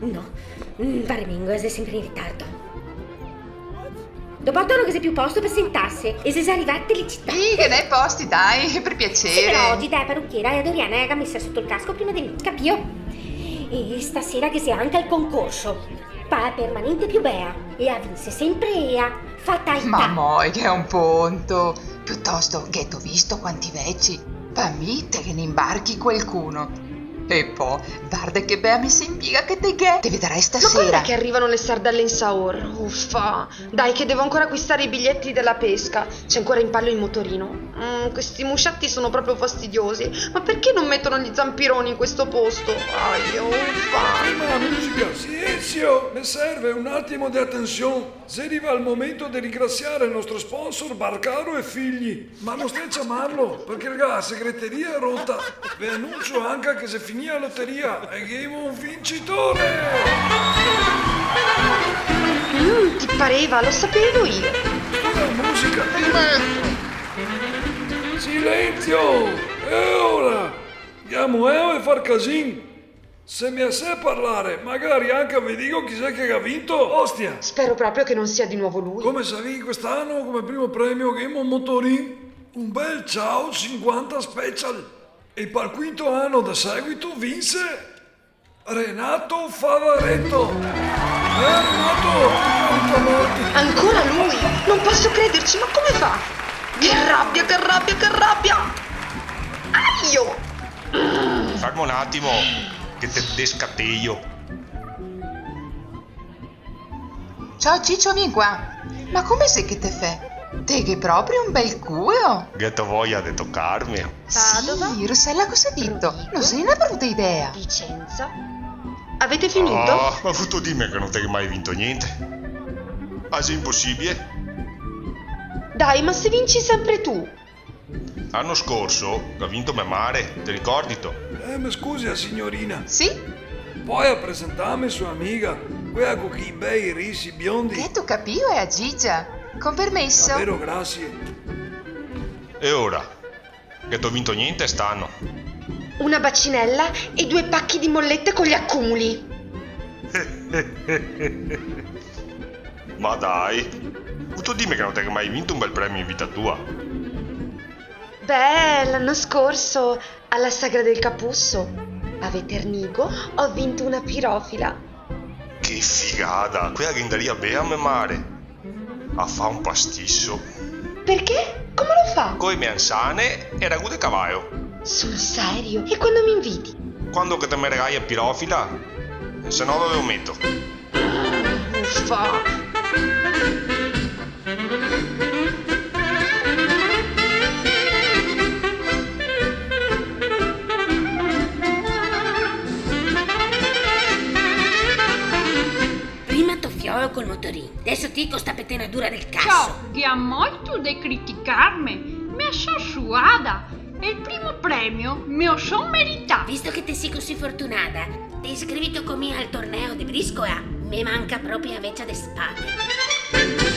No, Varmingo è sempre in ritardo. Dopo non che c'è più posto per sentarsi e se arrivate le città. Sì, che ne posti, dai, per piacere. Sì, però oggi dai parrucchiera e Doriana che ha messo sotto il casco prima di me, capio? E stasera che sia anche al concorso. Pa permanente più bea e ha vinse sempre ea fatalità. Ma moi che è un ponto. Piuttosto che t'ho visto quanti vecchi. Pamitte che ne imbarchi qualcuno. E poi, guarda che bea mi si impiega che te vedrai Ma stasera. quando è che arrivano le sardelle in Saor? Uffa! Dai che devo ancora acquistare i biglietti della pesca. C'è ancora in palio il motorino. Questi musciatti sono proprio fastidiosi. Ma perché non mettono gli zampironi in questo posto? Aio, uffa! Prima la musica, silenzio! Ne serve un attimo di attenzione. Se arriva il momento di ringraziare il nostro sponsor Barcaro e figli. Ma non stai a chiamarlo, perché la segreteria è rotta. Vi annuncio anche che se finì la lotteria e abbiamo un vincitore! Ti pareva, lo sapevo io. La musica! Silenzio! E ora? Andiamo e far casino! Se mi sa parlare, magari anche vi dico chi è che ha vinto. Ostia! Spero proprio che non sia di nuovo lui. Come sapevi quest'anno come primo premio che un motorino? Un bel Ciao 50 Special! E per il quinto anno da seguito vinse Renato Favaretto! Renato! Ancora lui? Non posso crederci, ma come fa? Che rabbia, che rabbia, che rabbia! Aio! Fermo un attimo, che te descateio. Ciao Ciccio, vieni qua. Ma come sei che te fai? Te che proprio un bel culo. Che te voglia di toccarmi. Padova, Sì, Rossella, cosa ha detto? Rovigo, Non sei una brutta idea. Vicenza. Avete finito? Ma tu dimmi che non ti hai mai vinto niente. Ah, è impossibile? Dai, ma se vinci sempre tu. L'anno scorso ha vinto mia madre, ti ricordi tu? Mi scusi, signorina. Sì? Poi a presentarmi sua amica, quella con quei bei risi biondi. Che tu capio è a Gigia. Con permesso? Davvero, grazie. E ora? Che t'ho vinto niente stanno. Una bacinella e 2 pacchi di mollette con gli accumuli. Ma dai, tu dimmi che non ti hai mai vinto un bel premio in vita tua. Beh, l'anno scorso alla Sagra del Capusso a Veternigo ho vinto una pirofila. Che figata, quella che andaria bene a mia madre. A fa un pastisso. Perché? Come lo fa? Coi meansane e ragù di cavallo. Sul serio? E quando mi inviti? Quando che te mi regali a pirofila? Se no dove lo metto? Uffa! Fiolo col motorino. Adesso ti costa pettinatura del cazzo. Ciao, che ha molto da criticarmi. Mi sono suada. E il primo premio mi sono meritato. Visto che te sei così fortunata, ti iscritto con me al torneo di briscola. Mi manca proprio a vecchia de spade.